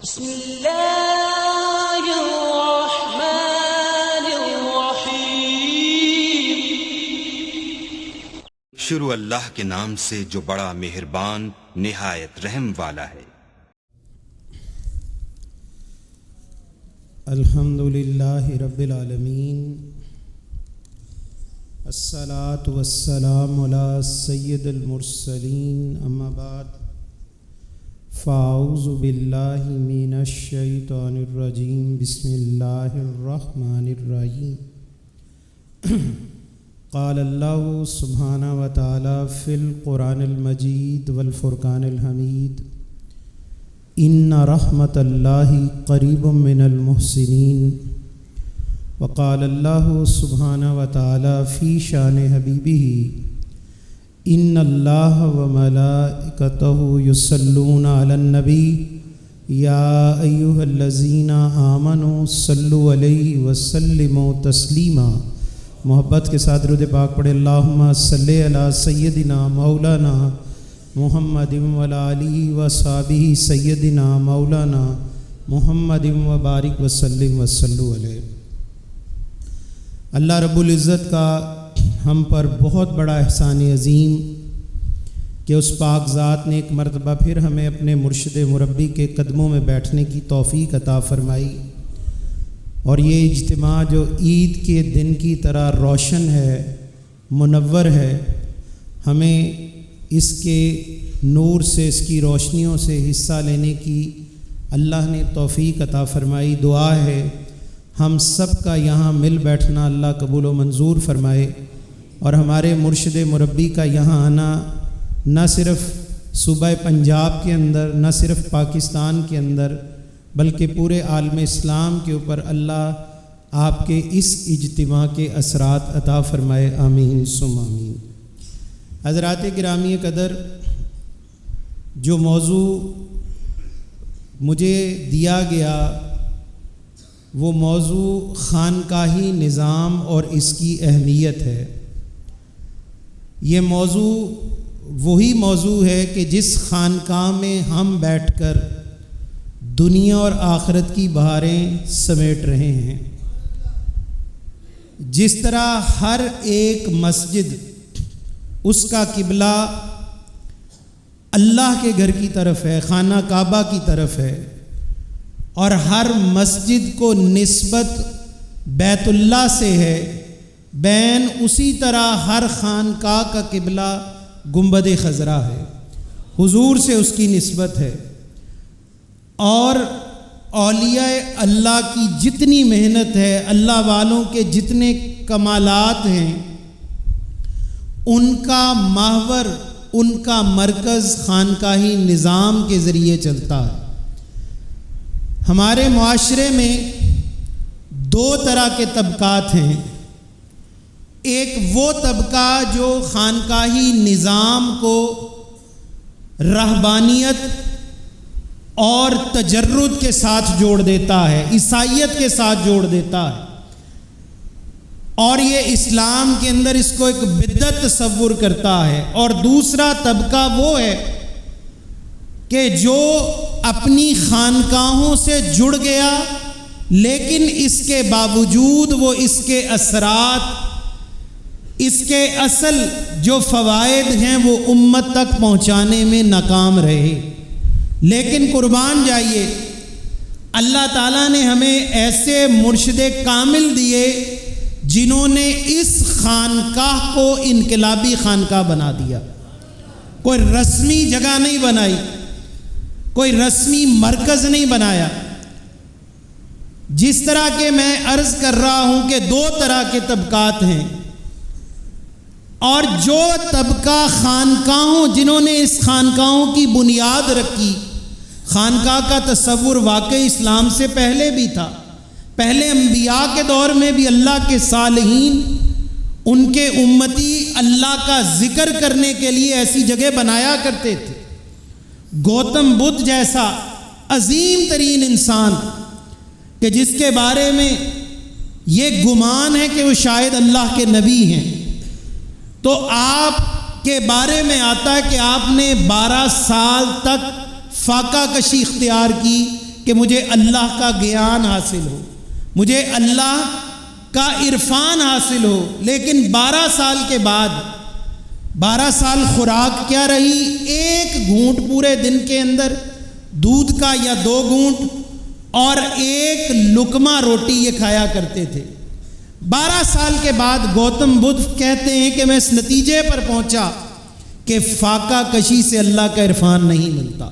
بسم اللہ الرحمن الرحیم۔ شروع اللہ کے نام سے جو بڑا مہربان نہایت رحم والا ہے۔ الحمد للہ رب العالمین، الصلاۃ والسلام علی سید المرسلین، اما بعد فاعوذ باللہ من الشیطان الرجیم، بسم اللہ الرحمن الرحیم۔ قال اللہ سبحانہ وتعالی فی القرآن المجید والفرقان الحمید، ان رحمت اللہ قریب من المحسنین۔ وقال اللہ سبحانہ وتعالی فی شان حبیبہ، ان اللہ وملائکتہ یصلون علی النبی یا ایہا الذین آمنوا صلوا علیہ وسلموا تسلیما۔ محبت کے ساتھ درود پاک پڑھے۔ اللہم صلی علی سیدنا مولانا محمد وعلی آلہ وصحبہ سیدنا مولانا محمد وبارک وسلم وصلوا علیہ۔ اللہ رب العزت کا ہم پر بہت بڑا احسان عظیم کہ اس پاک ذات نے ایک مرتبہ پھر ہمیں اپنے مرشد مربی کے قدموں میں بیٹھنے کی توفیق عطا فرمائی، اور یہ اجتماع جو عید کے دن کی طرح روشن ہے، منور ہے، ہمیں اس کے نور سے، اس کی روشنیوں سے حصہ لینے کی اللہ نے توفیق عطا فرمائی۔ دعا ہے ہم سب کا یہاں مل بیٹھنا اللہ قبول و منظور فرمائے، اور ہمارے مرشد مربی کا یہاں آنا نہ صرف صوبہ پنجاب کے اندر، نہ صرف پاکستان کے اندر، بلکہ پورے عالم اسلام کے اوپر اللہ آپ کے اس اجتماع کے اثرات عطا فرمائے، آمین ثم آمین۔ حضرات گرامی قدر، جو موضوع مجھے دیا گیا وہ موضوع خانقاہی نظام اور اس کی اہمیت ہے۔ یہ موضوع وہی موضوع ہے کہ جس خانقاہ میں ہم بیٹھ کر دنیا اور آخرت کی بہاریں سمیٹ رہے ہیں۔ جس طرح ہر ایک مسجد اس کا قبلہ اللہ کے گھر کی طرف ہے، خانہ کعبہ کی طرف ہے، اور ہر مسجد کو نسبت بیت اللہ سے ہے، بین اسی طرح ہر خانقاہ کا قبلہ گنبد خضرا ہے، حضور سے اس کی نسبت ہے۔ اور اولیاء اللہ کی جتنی محنت ہے، اللہ والوں کے جتنے کمالات ہیں، ان کا محور، ان کا مرکز خانقاہی نظام کے ذریعے چلتا ہے۔ ہمارے معاشرے میں دو طرح کے طبقات ہیں۔ ایک وہ طبقہ جو خانقاہی نظام کو رہبانیت اور تجرد کے ساتھ جوڑ دیتا ہے، عیسائیت کے ساتھ جوڑ دیتا ہے، اور یہ اسلام کے اندر اس کو ایک بدعت تصور کرتا ہے۔ اور دوسرا طبقہ وہ ہے کہ جو اپنی خانقاہوں سے جڑ گیا، لیکن اس کے باوجود وہ اس کے اثرات، اس کے اصل جو فوائد ہیں وہ امت تک پہنچانے میں ناکام رہے۔ لیکن قربان جائیے، اللہ تعالیٰ نے ہمیں ایسے مرشد کامل دیے جنہوں نے اس خانقاہ کو انقلابی خانقاہ بنا دیا۔ کوئی رسمی جگہ نہیں بنائی، کوئی رسمی مرکز نہیں بنایا۔ جس طرح کہ میں عرض کر رہا ہوں کہ دو طرح کے طبقات ہیں، اور جو طبقہ خانقاہوں، جنہوں نے اس خانقاہوں کی بنیاد رکھی، خانقاہ کا تصور واقعی اسلام سے پہلے بھی تھا، پہلے انبیاء کے دور میں بھی اللہ کے صالحین، ان کے امتی اللہ کا ذکر کرنے کے لیے ایسی جگہ بنایا کرتے تھے۔ گوتم بدھ جیسا عظیم ترین انسان کہ جس کے بارے میں یہ گمان ہے کہ وہ شاید اللہ کے نبی ہیں، تو آپ کے بارے میں آتا ہے کہ آپ نے 12 سال تک فاقہ کشی اختیار کی، کہ مجھے اللہ کا گیان حاصل ہو، مجھے اللہ کا عرفان حاصل ہو، لیکن 12 سال کے بعد 12 سال خوراک کیا رہی؟ ایک گھونٹ پورے دن کے اندر دودھ کا یا 2 گھونٹ اور ایک لقمہ روٹی یہ کھایا کرتے تھے۔ 12 سال کے بعد گوتم بدھ کہتے ہیں کہ میں اس نتیجے پر پہنچا کہ فاقہ کشی سے اللہ کا عرفان نہیں ملتا۔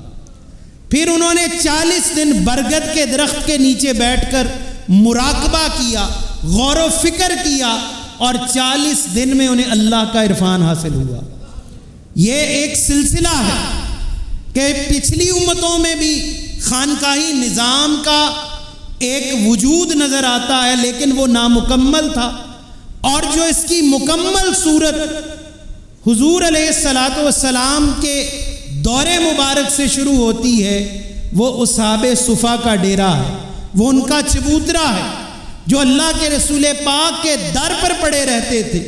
پھر انہوں نے 40 دن برگد کے درخت کے نیچے بیٹھ کر مراقبہ کیا، غور و فکر کیا، اور 40 دن میں انہیں اللہ کا عرفان حاصل ہوا۔ یہ ایک سلسلہ ہے کہ پچھلی امتوں میں بھی خانقاہی نظام کا ایک وجود نظر آتا ہے، لیکن وہ نامکمل تھا، اور جو اس کی مکمل صورت حضور علیہ الصلاۃ والسلام کے دور مبارک سے شروع ہوتی ہے، وہ اصحاب صفا کا ڈیرہ ہے، وہ ان کا چبوترا ہے جو اللہ کے رسول پاک کے در پر پڑے رہتے تھے،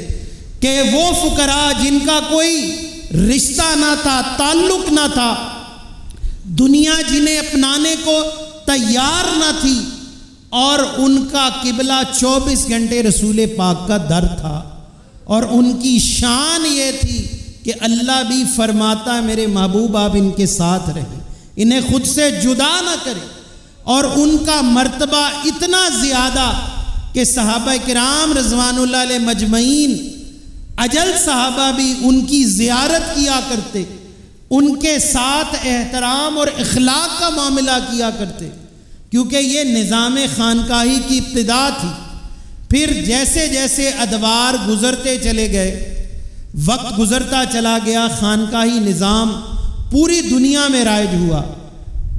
کہ وہ فقراء جن کا کوئی رشتہ نہ تھا، تعلق نہ تھا، دنیا جنہیں اپنانے کو تیار نہ تھی، اور ان کا قبلہ 24 گھنٹے رسول پاک کا در تھا، اور ان کی شان یہ تھی کہ اللہ بھی فرماتا میرے محبوب آپ ان کے ساتھ رہیں، انہیں خود سے جدا نہ کریں، اور ان کا مرتبہ اتنا زیادہ کہ صحابہ کرام رضوان اللہ علیہ مجمعین، اجل صحابہ بھی ان کی زیارت کیا کرتے، ان کے ساتھ احترام اور اخلاق کا معاملہ کیا کرتے، کیونکہ یہ نظام خانقاہی کی ابتدا تھی۔ پھر جیسے جیسے ادوار گزرتے چلے گئے، وقت گزرتا چلا گیا، خانقاہی نظام پوری دنیا میں رائج ہوا،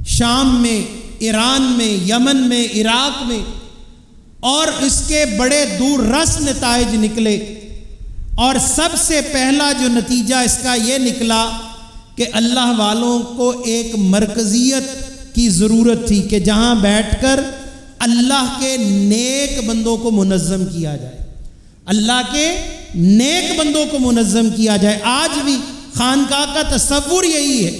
شام میں، ایران میں، یمن میں، عراق میں، اور اس کے بڑے دور رس نتائج نکلے، اور سب سے پہلا جو نتیجہ اس کا یہ نکلا کہ اللہ والوں کو ایک مرکزیت کی ضرورت تھی کہ جہاں بیٹھ کر اللہ کے نیک بندوں کو منظم کیا جائے، اللہ کے نیک بندوں کو منظم کیا جائے۔ آج بھی خانقاہ کا تصور یہی ہے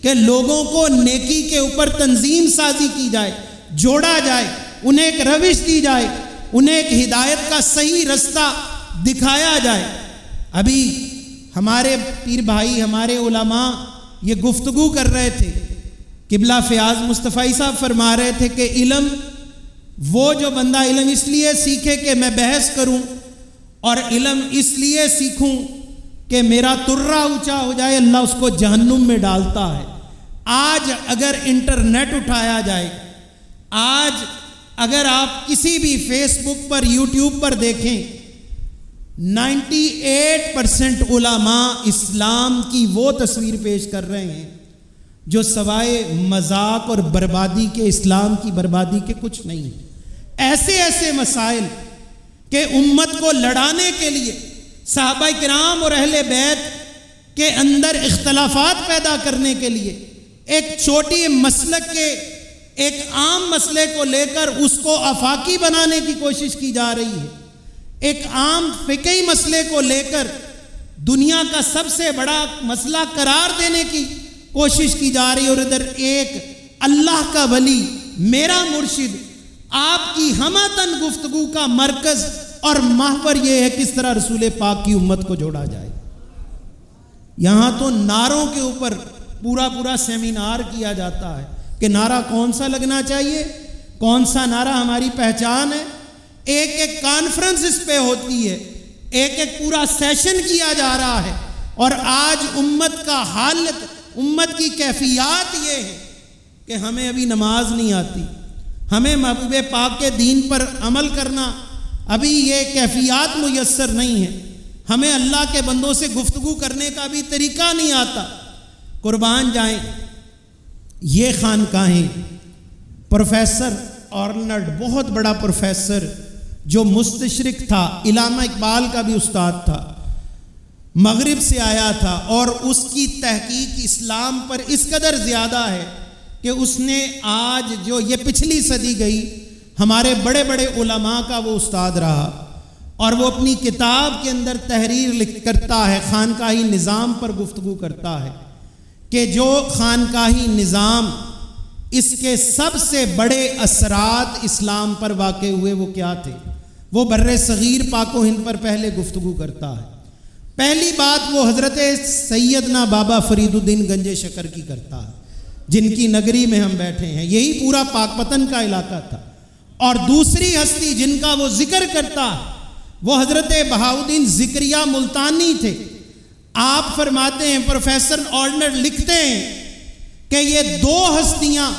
کہ لوگوں کو نیکی کے اوپر تنظیم سازی کی جائے، جوڑا جائے، انہیں ایک روش دی جائے، انہیں ایک ہدایت کا صحیح رستہ دکھایا جائے۔ ابھی ہمارے پیر بھائی، ہمارے علماء یہ گفتگو کر رہے تھے، قبلہ فیاض مصطفی صاحب فرما رہے تھے کہ علم، وہ جو بندہ علم اس لیے سیکھے کہ میں بحث کروں، اور علم اس لیے سیکھوں کہ میرا ترہ اونچا ہو جائے، اللہ اس کو جہنم میں ڈالتا ہے۔ آج اگر انٹرنیٹ اٹھایا جائے، آج اگر آپ کسی بھی فیس بک پر، یوٹیوب پر دیکھیں، 98% علماء اسلام کی وہ تصویر پیش کر رہے ہیں جو سوائے مذاق اور بربادی کے، اسلام کی بربادی کے کچھ نہیں ہے۔ ایسے ایسے مسائل کہ امت کو لڑانے کے لیے صحابہ کرام اور اہل بیت کے اندر اختلافات پیدا کرنے کے لیے ایک چھوٹی مسلک کے ایک عام مسئلے کو لے کر اس کو آفاقی بنانے کی کوشش کی جا رہی ہے، ایک عام فقہی مسئلے کو لے کر دنیا کا سب سے بڑا مسئلہ قرار دینے کی کوشش کی جا رہی ہے، اور ادھر ایک اللہ کا ولی، میرا مرشد، آپ کی ہمتن گفتگو کا مرکز اور محور یہ ہے کس طرح رسول پاک کی امت کو جوڑا جائے۔ یہاں تو نعروں کے اوپر پورا سیمینار کیا جاتا ہے کہ نعرہ کون سا لگنا چاہیے، کون سا نعرہ ہماری پہچان ہے، ایک ایک کانفرنس اس پہ ہوتی ہے، ایک ایک پورا سیشن کیا جا رہا ہے، اور آج امت کا حالت، امت کی کیفیات یہ ہے کہ ہمیں ابھی نماز نہیں آتی، ہمیں محبوب پاک کے دین پر عمل کرنا ابھی یہ کیفیات میسر نہیں ہے، ہمیں اللہ کے بندوں سے گفتگو کرنے کا بھی طریقہ نہیں آتا۔ قربان جائیں، یہ خانقاہیں، پروفیسر آرنلڈ، بہت بڑا پروفیسر جو مستشرق تھا، علامہ اقبال کا بھی استاد تھا، مغرب سے آیا تھا، اور اس کی تحقیق اسلام پر اس قدر زیادہ ہے کہ اس نے آج جو یہ پچھلی صدی گئی، ہمارے بڑے بڑے علماء کا وہ استاد رہا، اور وہ اپنی کتاب کے اندر تحریر کرتا ہے، خانقاہی نظام پر گفتگو کرتا ہے کہ جو خانقاہی نظام اس کے سب سے بڑے اثرات اسلام پر واقع ہوئے وہ کیا تھے؟ وہ بر صغیر پاک و ہند پر پہلے گفتگو کرتا ہے۔ پہلی بات وہ حضرت سیدنا بابا فرید الدین گنج شکر کی کرتا ہے، جن کی نگری میں ہم بیٹھے ہیں، یہی پورا پاک پتن کا علاقہ تھا۔ اور دوسری ہستی جن کا وہ ذکر کرتا ہے وہ حضرت بہاؤالدین ذکریہ ملتانی تھے۔ آپ فرماتے ہیں، پروفیسر آلڈر لکھتے ہیں کہ یہ دو ہستیاں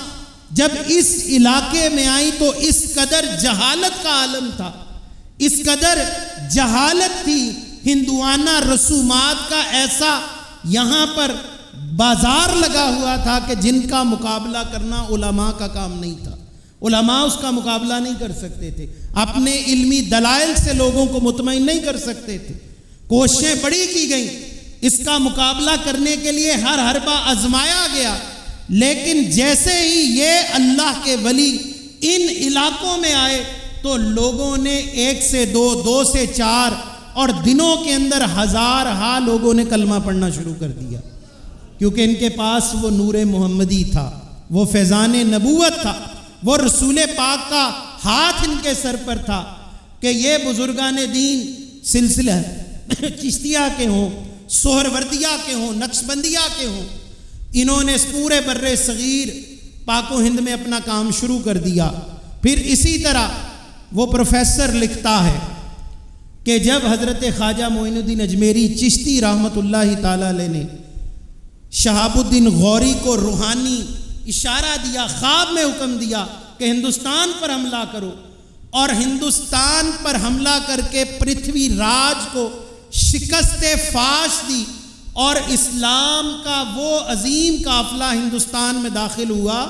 جب اس علاقے میں آئیں تو اس قدر جہالت کا عالم تھا، اس قدر جہالت تھی، ہندوانہ رسومات کا ایسا یہاں پر بازار لگا ہوا تھا کہ جن کا مقابلہ کرنا علماء کا کام نہیں تھا۔ علماء اس کا مقابلہ نہیں کر سکتے تھے، اپنے علمی دلائل سے لوگوں کو مطمئن نہیں کر سکتے تھے۔ کوششیں بڑی کی گئیں، اس کا مقابلہ کرنے کے لیے ہر حربہ آزمایا گیا، لیکن جیسے ہی یہ اللہ کے ولی ان علاقوں میں آئے تو لوگوں نے 1 سے 2، 2 سے 4 اور دنوں کے اندر ہزارہا لوگوں نے کلمہ پڑھنا شروع کر دیا، کیونکہ ان کے پاس وہ نور محمدی تھا، وہ فیضان نبوت تھا، وہ رسول پاک کا ہاتھ ان کے سر پر تھا کہ یہ بزرگان دین سلسلہ چشتیہ کے ہوں، سہروردیہ کے ہوں، نقشبندیہ کے ہوں، انہوں نے اس پورے بر صغیر پاک و ہند میں اپنا کام شروع کر دیا۔ پھر اسی طرح وہ پروفیسر لکھتا ہے کہ جب حضرت خواجہ معین الدین اجمیری چشتی رحمۃ اللہ تعالی علیہ نے شہاب الدین غوری کو روحانی اشارہ دیا، خواب میں حکم دیا کہ ہندوستان پر حملہ کرو، اور ہندوستان پر حملہ کر کے پرتھوی راج کو شکست فاش دی، اور اسلام کا وہ عظیم قافلہ ہندوستان میں داخل ہوا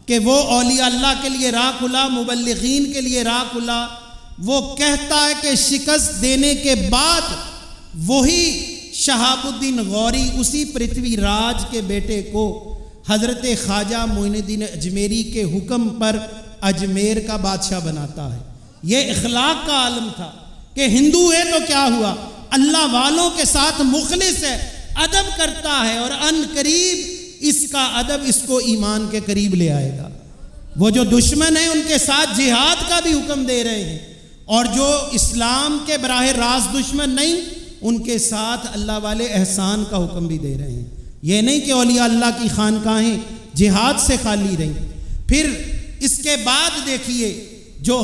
کہ وہ اولیاء اللہ کے لیے راہ کھلا، مبلغین کے لیے راہ کھلا۔ وہ کہتا ہے کہ شکست دینے کے بعد وہی شہاب الدین غوری اسی پرتھوی راج کے بیٹے کو حضرت خواجہ معین الدین اجمیری کے حکم پر اجمیر کا بادشاہ بناتا ہے۔ یہ اخلاق کا عالم تھا کہ ہندو ہے تو کیا ہوا، اللہ والوں کے ساتھ مخلص ہے، ادب کرتا ہے، اور ان قریب اس کا ادب اس کو ایمان کے قریب لے آئے گا۔ وہ جو دشمن ہیں ان کے ساتھ جہاد کا بھی حکم دے رہے ہیں، اور جو اسلام کے براہ راست دشمن نہیں ان کے ساتھ اللہ والے احسان کا حکم بھی دے رہے ہیں۔ یہ نہیں کہ اولیاء اللہ کی خانقاہیں جہاد سے خالی رہیں۔ پھر اس کے بعد دیکھیے جو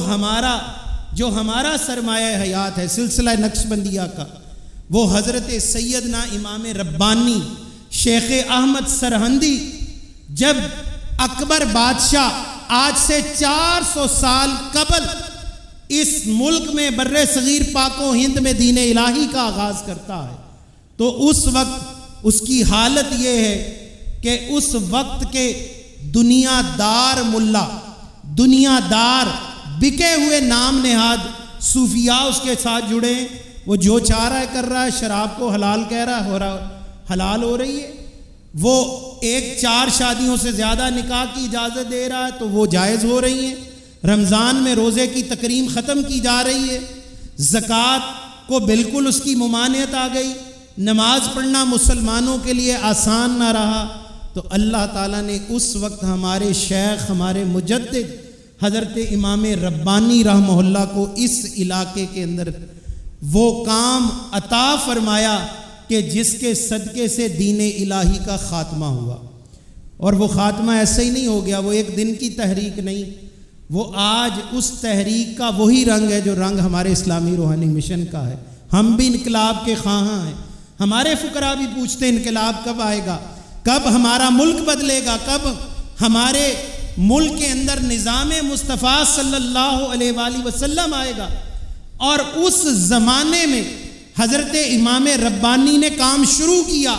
ہمارا سرمایہ حیات ہے سلسلہ نقشبندیہ کا، وہ حضرت سیدنا امام ربانی شیخ احمد سرہندی، جب اکبر بادشاہ آج سے 400 سال قبل اس ملک میں بر صغیر پاک و ہند میں دین الہی کا آغاز کرتا ہے، تو اس وقت اس کی حالت یہ ہے کہ اس وقت کے دنیا دار ملا، دنیا دار بکے ہوئے نام نہاد صوفیاء اس کے ساتھ جڑے ہیں۔ وہ جو چاہ رہا ہے کر رہا ہے، شراب کو حلال کہہ رہا ہے، حلال ہو رہی ہے، وہ 4 شادیوں سے زیادہ نکاح کی اجازت دے رہا ہے تو وہ جائز ہو رہی ہیں، رمضان میں روزے کی تکریم ختم کی جا رہی ہے، زکوٰۃ کو بالکل اس کی ممانعت آ گئی، نماز پڑھنا مسلمانوں کے لیے آسان نہ رہا۔ تو اللہ تعالیٰ نے اس وقت ہمارے شیخ، ہمارے مجدد حضرت امام ربانی رحمہ اللہ کو اس علاقے کے اندر وہ کام عطا فرمایا کہ جس کے صدقے سے دین الہی کا خاتمہ ہوا۔ اور وہ خاتمہ ایسے ہی نہیں ہو گیا، وہ ایک دن کی تحریک نہیں، وہ آج اس تحریک کا وہی رنگ ہے جو رنگ ہمارے اسلامی روحانی مشن کا ہے۔ ہم بھی انقلاب کے خواہاں ہیں، ہمارے فقراء بھی پوچھتے ہیں انقلاب کب آئے گا، کب ہمارا ملک بدلے گا، کب ہمارے ملک کے اندر نظام مصطفیٰ صلی اللہ علیہ وآلہ وسلم آئے گا۔ اور اس زمانے میں حضرت امام ربانی نے کام شروع کیا،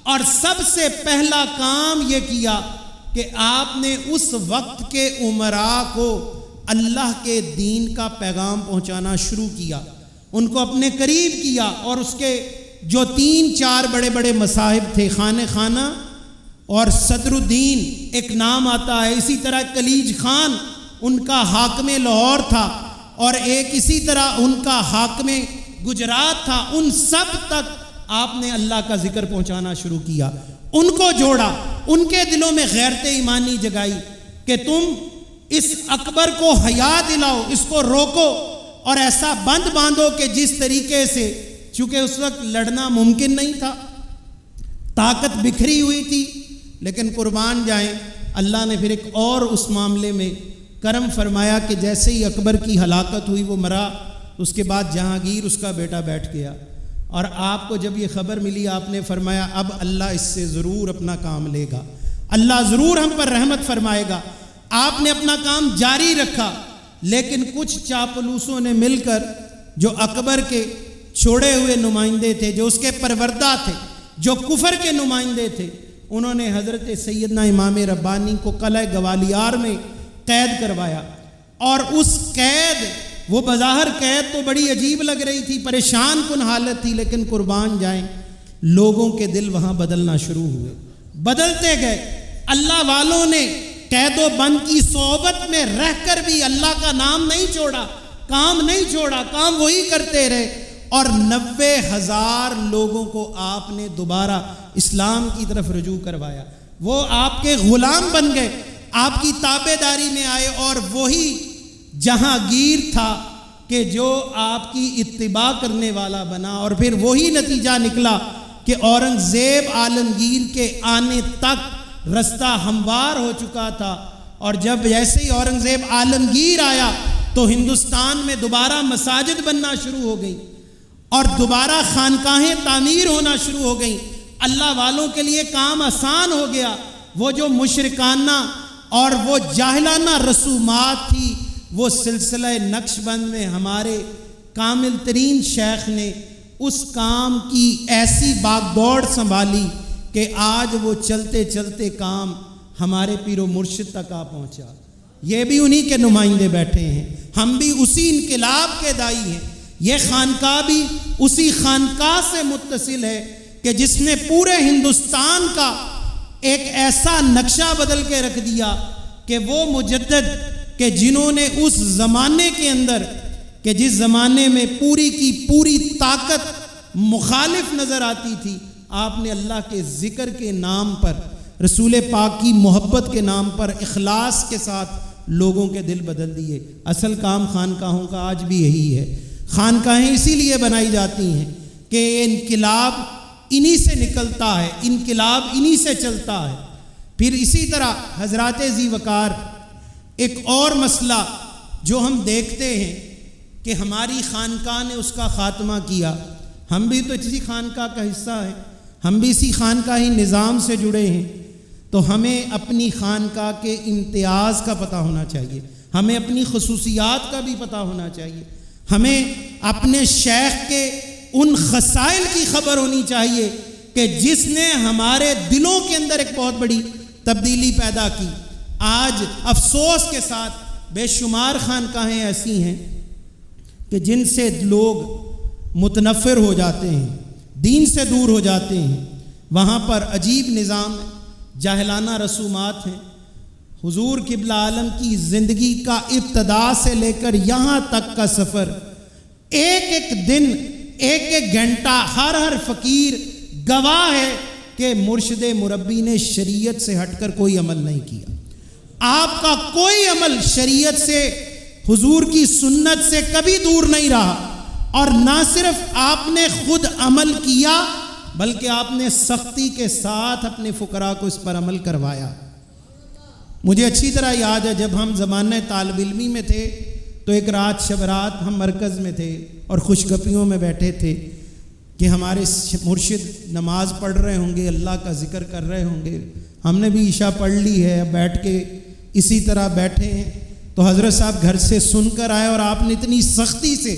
اور سب سے پہلا کام یہ کیا کہ آپ نے اس وقت کے امراء کو اللہ کے دین کا پیغام پہنچانا شروع کیا، ان کو اپنے قریب کیا، اور اس کے جو 3-4 بڑے بڑے مصاحب تھے، خانہ خانہ اور صدر الدین ایک نام آتا ہے، اسی طرح کلیج خان ان کا حاکم لاہور تھا، اور ایک اسی طرح ان کا حاکم گجرات تھا، ان سب تک آپ نے اللہ کا ذکر پہنچانا شروع کیا، ان کو جوڑا، ان کے دلوں میں غیرت ایمانی جگائی کہ تم اس اکبر کو حیا دلاؤ، اس کو روکو اور ایسا بند باندھو کہ جس طریقے سے، چونکہ اس وقت لڑنا ممکن نہیں تھا، طاقت بکھری ہوئی تھی، لیکن قربان جائیں اللہ نے پھر ایک اور اس معاملے میں کرم فرمایا کہ جیسے ہی اکبر کی ہلاکت ہوئی، وہ مرا، اس کے بعد جہانگیر اس کا بیٹا بیٹھ گیا، اور آپ کو جب یہ خبر ملی آپ نے فرمایا اب اللہ اس سے ضرور اپنا کام لے گا، اللہ ضرور ہم پر رحمت فرمائے گا۔ آپ نے اپنا کام جاری رکھا، لیکن کچھ چاپلوسوں نے مل کر، جو اکبر کے چھوڑے ہوئے نمائندے تھے، جو اس کے پروردہ تھے، جو کفر کے نمائندے تھے، انہوں نے حضرت سیدنا امام ربانی کو قلعہ گوالیار میں قید کروایا، اور اس قید، وہ بظاہر قید تو بڑی عجیب لگ رہی تھی، پریشان کن حالت تھی، لیکن قربان جائیں لوگوں کے دل وہاں بدلنا شروع ہوئے، بدلتے گئے۔ اللہ والوں نے قید و بند کی صحبت میں رہ کر بھی اللہ کا نام نہیں چھوڑا، کام نہیں چھوڑا، کام وہی کرتے رہے، اور 90,000 لوگوں کو آپ نے دوبارہ اسلام کی طرف رجوع کروایا۔ وہ آپ کے غلام بن گئے، آپ کی تابع داری میں آئے، اور وہی جہانگیر تھا کہ جو آپ کی اتباع کرنے والا بنا، اور پھر وہی نتیجہ نکلا کہ اورنگزیب عالمگیر کے آنے تک رستہ ہموار ہو چکا تھا، اور جب جیسے ہی اورنگزیب عالمگیر آیا تو ہندوستان میں دوبارہ مساجد بننا شروع ہو گئی، اور دوبارہ خانقاہیں تعمیر ہونا شروع ہو گئیں۔ اللہ والوں کے لیے کام آسان ہو گیا۔ وہ جو مشرکانہ اور وہ جاہلانہ رسومات تھی، وہ سلسلہ نقش بند میں ہمارے کامل ترین شیخ نے اس کام کی ایسی باغ دوڑ سنبھالی کہ آج وہ چلتے چلتے کام ہمارے پیر و مرشد تک آ پہنچا۔ یہ بھی انہی کے نمائندے بیٹھے ہیں، ہم بھی اسی انقلاب کے دائی ہیں۔ یہ خانقاہ بھی اسی خانقاہ سے متصل ہے کہ جس نے پورے ہندوستان کا ایک ایسا نقشہ بدل کے رکھ دیا کہ وہ مجدد کہ جنہوں نے اس زمانے کے اندر، کہ جس زمانے میں پوری کی پوری طاقت مخالف نظر آتی تھی، آپ نے اللہ کے ذکر کے نام پر، رسول پاک کی محبت کے نام پر اخلاص کے ساتھ لوگوں کے دل بدل دیے۔ اصل کام خانقاہوں کا آج بھی یہی ہے۔ خانقاہیں اسی لیے بنائی جاتی ہیں کہ انقلاب انہی سے نکلتا ہے، انقلاب انہی سے چلتا ہے۔ پھر اسی طرح حضرات ذی وقار ایک اور مسئلہ جو ہم دیکھتے ہیں کہ ہماری خانقاہ نے اس کا خاتمہ کیا، ہم بھی تو اسی خانقاہ کا حصہ ہیں، ہم بھی اسی خانقاہی نظام سے جڑے ہیں، تو ہمیں اپنی خانقاہ کے امتیاز کا پتہ ہونا چاہیے، ہمیں اپنی خصوصیات کا بھی پتہ ہونا چاہیے، ہمیں اپنے شیخ کے ان خصائل کی خبر ہونی چاہیے کہ جس نے ہمارے دلوں کے اندر ایک بہت بڑی تبدیلی پیدا کی۔ آج افسوس کے ساتھ بے شمار خانقاہیں ایسی ہیں کہ جن سے لوگ متنفر ہو جاتے ہیں، دین سے دور ہو جاتے ہیں، وہاں پر عجیب نظام ہے، جاہلانہ رسومات ہیں۔ حضور قبلہ عالم کی زندگی کا ابتدا سے لے کر یہاں تک کا سفر، ایک ایک دن، ایک ایک گھنٹہ، ہر فقیر گواہ ہے کہ مرشد مربی نے شریعت سے ہٹ کر کوئی عمل نہیں کیا۔ آپ کا کوئی عمل شریعت سے، حضور کی سنت سے کبھی دور نہیں رہا، اور نہ صرف آپ نے خود عمل کیا بلکہ آپ نے سختی کے ساتھ اپنے فقراء کو اس پر عمل کروایا۔ مجھے اچھی طرح یاد ہے جب ہم زمانہ طالب علمی میں تھے تو ایک رات شب رات ہم مرکز میں تھے اور خوش گپیوں میں بیٹھے تھے کہ ہمارے مرشد نماز پڑھ رہے ہوں گے، اللہ کا ذکر کر رہے ہوں گے، ہم نے بھی عشاء پڑھ لی ہے، بیٹھ کے اسی طرح بیٹھے ہیں، تو حضرت صاحب گھر سے سن کر آئے اور آپ نے اتنی سختی سے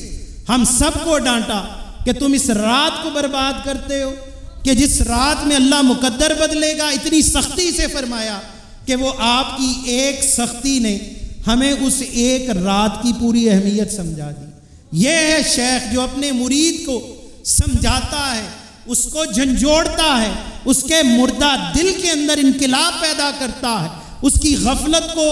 ہم سب کو ڈانٹا کہ تم اس رات کو برباد کرتے ہو، کہ جس رات میں اللہ مقدر بدلے گا، اتنی سختی سے فرمایا کہ وہ آپ کی ایک سختی نے ہمیں اس ایک رات کی پوری اہمیت سمجھا دی۔ یہ ہے شیخ جو اپنے مرید کو سمجھاتا ہے، اس کو جھنجھوڑتا ہے، اس کے مردہ دل کے اندر انقلاب پیدا کرتا ہے، اس کی غفلت کو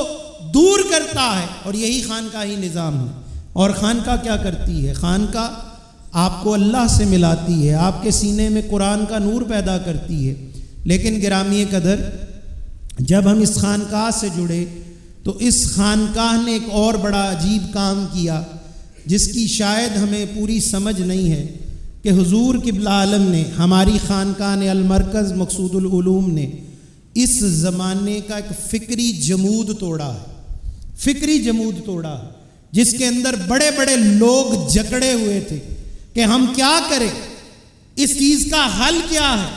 دور کرتا ہے، اور یہی خانقاہی نظام ہے۔ اور خانقاہ کیا کرتی ہے؟ خانقاہ آپ کو اللہ سے ملاتی ہے، آپ کے سینے میں قرآن کا نور پیدا کرتی ہے۔ لیکن گرامی قدر، جب ہم اس خانقاہ سے جڑے تو اس خانقاہ نے ایک اور بڑا عجیب کام کیا جس کی شاید ہمیں پوری سمجھ نہیں ہے، کہ حضور قبلہ عالم نے، ہماری خانقاہ نے، المرکز مقصود العلوم نے اس زمانے کا ایک فکری جمود توڑا ہے، فکری جمود توڑا ہے، جس کے اندر بڑے بڑے لوگ جکڑے ہوئے تھے کہ ہم کیا کریں، اس چیز کا حل کیا ہے،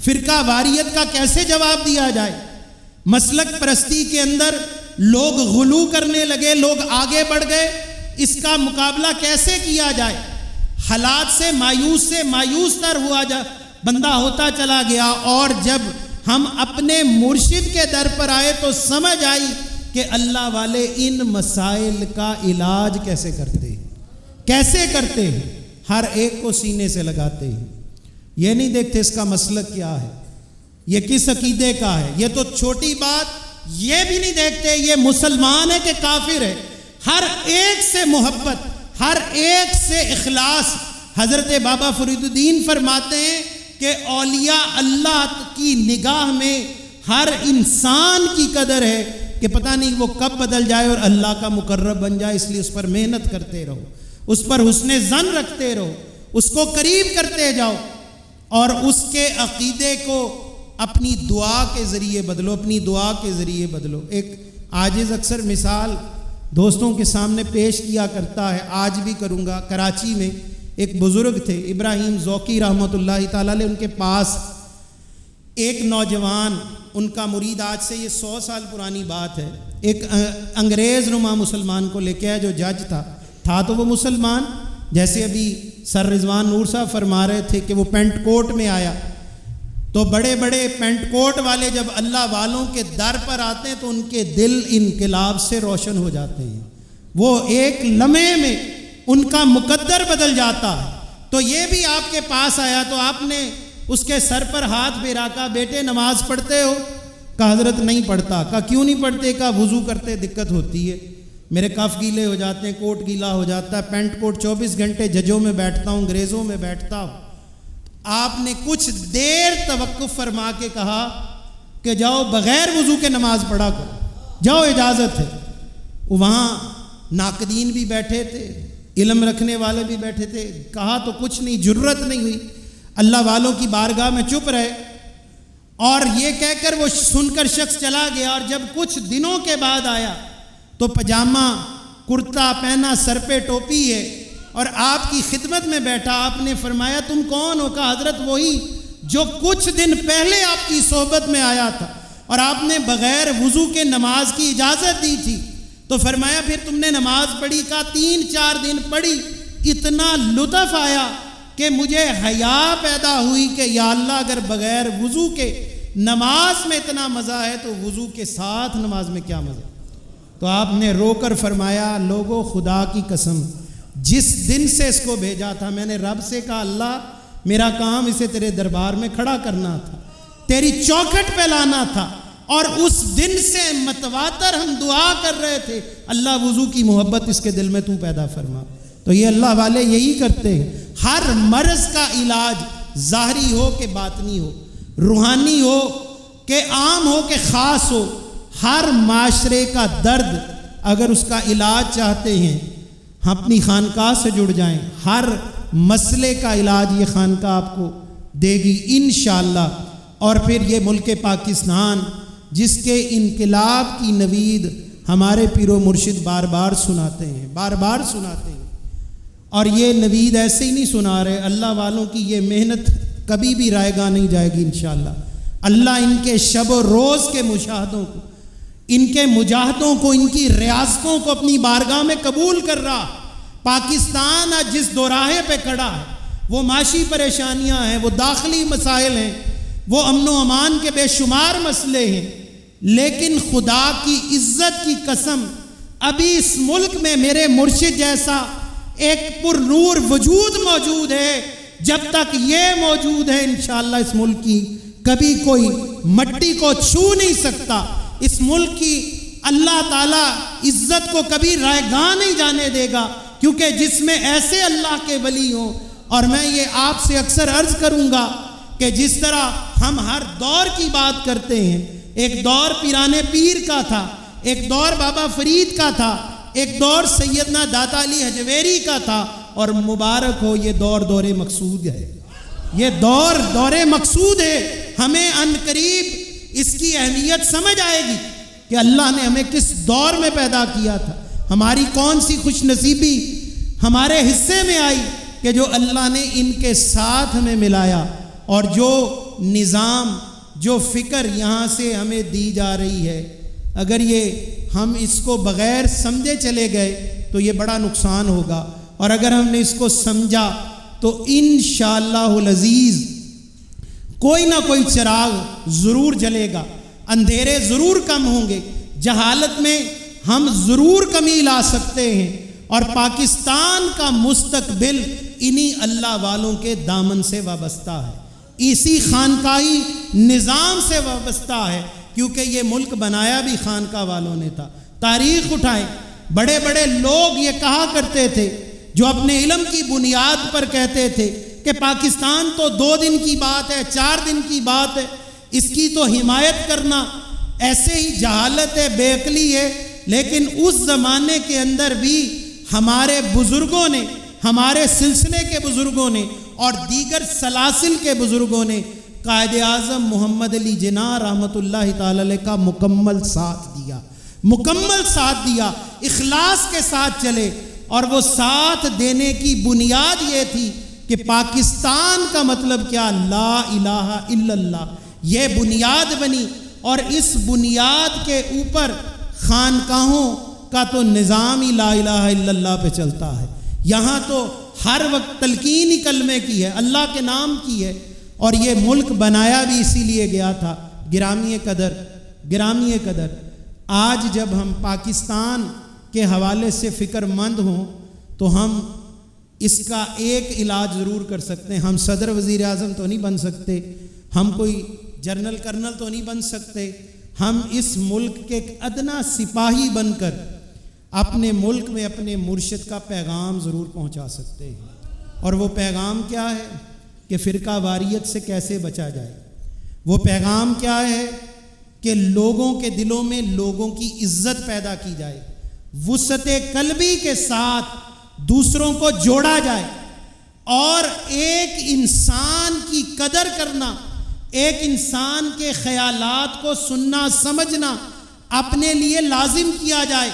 فرقہ واریت کا کیسے جواب دیا جائے، مسلک پرستی کے اندر لوگ غلو کرنے لگے، لوگ آگے بڑھ گئے، اس کا مقابلہ کیسے کیا جائے، حالات سے مایوس تر ہوا بندہ ہوتا چلا گیا، اور جب ہم اپنے مرشد کے در پر آئے تو سمجھ آئی کہ اللہ والے ان مسائل کا علاج کیسے کرتے ہیں، ہر ایک کو سینے سے لگاتے ہیں، یہ نہیں دیکھتے اس کا مسلک کیا ہے، یہ کس عقیدے کا ہے، یہ تو چھوٹی بات یہ بھی نہیں دیکھتے یہ مسلمان ہے کہ کافر ہے، ہر ایک سے محبت، ہر ایک سے اخلاص۔ حضرت بابا فرید الدین فرماتے ہیں کہ اولیاء اللہ کی نگاہ میں ہر انسان کی قدر ہے کہ پتہ نہیں وہ کب بدل جائے اور اللہ کا مقرب بن جائے، اس لیے اس پر محنت کرتے رہو، اس پر حسن ظن رکھتے رہو، اس کو قریب کرتے جاؤ، اور اس کے عقیدے کو اپنی دعا کے ذریعے بدلو۔ ایک عاجز اکثر مثال دوستوں کے سامنے پیش کیا کرتا ہے، آج بھی کروں گا۔ کراچی میں ایک بزرگ تھے، ابراہیم ذوقی رحمۃ اللہ تعالیٰ علیہ، ان کے پاس ایک نوجوان، ان کا مرید، آج سے یہ 100 سال پرانی بات ہے، ایک انگریز نما مسلمان کو لے کے آیا جو جج تھا تو وہ مسلمان، جیسے ابھی سر رضوان نور صاحب فرما رہے تھے کہ وہ پینٹ کوٹ میں آیا، تو بڑے بڑے پینٹ کوٹ والے جب اللہ والوں کے در پر آتے ہیں تو ان کے دل انقلاب سے روشن ہو جاتے ہیں، وہ ایک لمحے میں ان کا مقدر بدل جاتا ہے۔ تو یہ بھی آپ کے پاس آیا تو آپ نے اس کے سر پر ہاتھ پھیرا، کہا بیٹے نماز پڑھتے ہو؟ کہا حضرت نہیں پڑھتا۔ کہا کیوں نہیں پڑھتے؟ کہا وضو کرتے دقت ہوتی ہے، میرے کف گیلے ہو جاتے ہیں، کوٹ گیلا ہو جاتا ہے، پینٹ کوٹ 24 گھنٹے ججوں میں بیٹھتا ہوں، انگریزوں میں بیٹھتا ہوں۔ آپ نے کچھ دیر توقف فرما کے کہا کہ جاؤ بغیر وضو کے نماز پڑھا کرو، جاؤ اجازت ہے۔ وہاں ناقدین بھی بیٹھے تھے، علم رکھنے والے بھی بیٹھے تھے، کہا تو کچھ نہیں، جرت نہیں ہوئی، اللہ والوں کی بارگاہ میں چپ رہے، اور یہ کہہ کر وہ سن کر شخص چلا گیا۔ اور جب کچھ دنوں کے بعد آیا تو پجامہ کرتا پہنا، سر پہ ٹوپی ہے، اور آپ کی خدمت میں بیٹھا۔ آپ نے فرمایا تم کون ہو؟ کہا حضرت وہی جو کچھ دن پہلے آپ کی صحبت میں آیا تھا اور آپ نے بغیر وضو کے نماز کی اجازت دی تھی۔ تو فرمایا پھر تم نے نماز پڑھی؟ کہا 3-4 دن پڑھی، اتنا لطف آیا کہ مجھے حیا پیدا ہوئی کہ یا اللہ اگر بغیر وضو کے نماز میں اتنا مزہ ہے تو وضو کے ساتھ نماز میں کیا مزہ۔ تو آپ نے رو کر فرمایا لوگوں خدا کی قسم جس دن سے اس کو بھیجا تھا میں نے رب سے کہا اللہ میرا کام اسے تیرے دربار میں کھڑا کرنا تھا، تیری چوکھٹ پہ لانا تھا، اور اس دن سے متواتر ہم دعا کر رہے تھے اللہ وضو کی محبت اس کے دل میں تو پیدا فرما۔ تو یہ اللہ والے یہی کرتے ہیں، ہر مرض کا علاج ظاہری ہو کہ باطنی ہو، روحانی ہو کہ عام ہو کہ خاص ہو، ہر معاشرے کا درد اگر اس کا علاج چاہتے ہیں ہم اپنی خانقاہ سے جڑ جائیں، ہر مسئلے کا علاج یہ خانقاہ آپ کو دے گی انشاءاللہ۔ اور پھر یہ ملک پاکستان جس کے انقلاب کی نوید ہمارے پیر و مرشد بار بار سناتے ہیں، اور یہ نوید ایسے ہی نہیں سنا رہے، اللہ والوں کی یہ محنت کبھی بھی رائے گاہ نہیں جائے گی انشاءاللہ۔ اللہ ان کے شب و روز کے مشاہدوں کو، ان کے مجاہدوں کو، ان کی ریاستوں کو اپنی بارگاہ میں قبول کر رہا۔ پاکستان آج جس دوراہے پہ کھڑا ہے وہ معاشی پریشانیاں ہیں، وہ داخلی مسائل ہیں، وہ امن و امان کے بے شمار مسئلے ہیں، لیکن خدا کی عزت کی قسم ابھی اس ملک میں میرے مرشد جیسا ایک پر نور وجود موجود ہے۔ جب تک یہ موجود ہے انشاءاللہ اس ملک کی کبھی کوئی مٹی کو چھو نہیں سکتا، اس ملک کی اللہ تعالیٰ عزت کو کبھی رائے گاہ نہیں جانے دے گا، کیونکہ جس میں ایسے اللہ کے ولی ہوں۔ اور میں یہ آپ سے اکثر عرض کروں گا کہ جس طرح ہم ہر دور کی بات کرتے ہیں، ایک دور پیرانے پیر کا تھا، ایک دور بابا فرید کا تھا، ایک دور سیدنا داتا علی حجویری کا تھا، اور مبارک ہو یہ دور دور مقصود ہے، یہ دور دور مقصود ہے۔ ہمیں ان قریب اس کی اہمیت سمجھ آئے گی کہ اللہ نے ہمیں کس دور میں پیدا کیا تھا، ہماری کون سی خوش نصیبی ہمارے حصے میں آئی کہ جو اللہ نے ان کے ساتھ ہمیں ملایا، اور جو نظام جو فکر یہاں سے ہمیں دی جا رہی ہے، اگر یہ ہم اس کو بغیر سمجھے چلے گئے تو یہ بڑا نقصان ہوگا، اور اگر ہم نے اس کو سمجھا تو انشاءاللہ العزیز کوئی نہ کوئی چراغ ضرور جلے گا، اندھیرے ضرور کم ہوں گے، جہالت میں ہم ضرور کمی لا سکتے ہیں، اور پاکستان کا مستقبل انہی اللہ والوں کے دامن سے وابستہ ہے، اسی خانقاہی نظام سے وابستہ ہے، کیونکہ یہ ملک بنایا بھی خانقاہ والوں نے تھا۔ تاریخ اٹھائیں، بڑے بڑے لوگ یہ کہا کرتے تھے، جو اپنے علم کی بنیاد پر کہتے تھے کہ پاکستان تو 2 دن کی بات ہے، 4 دن کی بات ہے، اس کی تو حمایت کرنا ایسے ہی جہالت ہے، بے عقلی ہے۔ لیکن اس زمانے کے اندر بھی ہمارے بزرگوں نے، ہمارے سلسلے کے بزرگوں نے اور دیگر سلاسل کے بزرگوں نے قائد اعظم محمد علی جناح رحمۃ اللہ تعالی علیہ کا مکمل ساتھ دیا، مکمل ساتھ دیا، اخلاص کے ساتھ چلے، اور وہ ساتھ دینے کی بنیاد یہ تھی کہ پاکستان کا مطلب کیا، لا الہ الا اللہ، یہ بنیاد بنی، اور اس بنیاد کے اوپر خانقاہوں کا تو نظام ہی لا الہ الا اللہ پہ چلتا ہے۔ یہاں تو ہر وقت تلقین ہی کلمے کی ہے، اللہ کے نام کی ہے، اور یہ ملک بنایا بھی اسی لیے گیا تھا۔ گرامی قدر، گرامی قدر، آج جب ہم پاکستان کے حوالے سے فکر مند ہوں تو ہم اس کا ایک علاج ضرور کر سکتے ہیں۔ ہم صدر وزیر اعظم تو نہیں بن سکتے، ہم کوئی جنرل کرنل تو نہیں بن سکتے، ہم اس ملک کے ایک ادنا سپاہی بن کر اپنے ملک میں اپنے مرشد کا پیغام ضرور پہنچا سکتے ہیں۔ اور وہ پیغام کیا ہے کہ فرقہ واریت سے کیسے بچا جائے، وہ پیغام کیا ہے کہ لوگوں کے دلوں میں لوگوں کی عزت پیدا کی جائے، وسعت قلبی کے ساتھ دوسروں کو جوڑا جائے، اور ایک انسان کی قدر کرنا، ایک انسان کے خیالات کو سننا سمجھنا اپنے لیے لازم کیا جائے،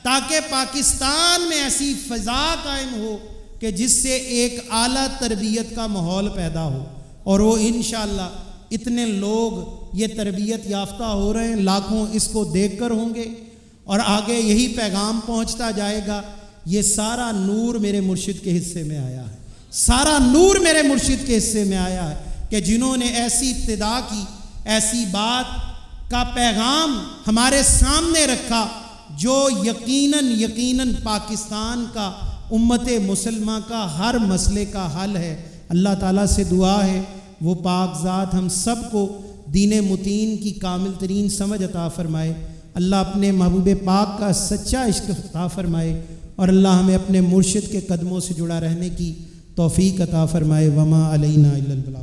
تاکہ پاکستان میں ایسی فضا قائم ہو کہ جس سے ایک اعلیٰ تربیت کا ماحول پیدا ہو، اور وہ انشاءاللہ اتنے لوگ یہ تربیت یافتہ ہو رہے ہیں، لاکھوں اس کو دیکھ کر ہوں گے، اور آگے یہی پیغام پہنچتا جائے گا۔ یہ سارا نور میرے مرشد کے حصے میں آیا ہے، سارا نور میرے مرشد کے حصے میں آیا ہے کہ جنہوں نے ایسی ابتدا کی، ایسی بات کا پیغام ہمارے سامنے رکھا جو یقیناً پاکستان کا، امت مسلمہ کا ہر مسئلے کا حل ہے۔ اللہ تعالیٰ سے دعا ہے وہ پاک ذات ہم سب کو دین متین کی کامل ترین سمجھ عطا فرمائے، اللہ اپنے محبوب پاک کا سچا عشق عطا فرمائے، اور اللہ ہمیں اپنے مرشد کے قدموں سے جڑا رہنے کی توفیق عطا فرمائے۔ وما علینا الا البلاغ۔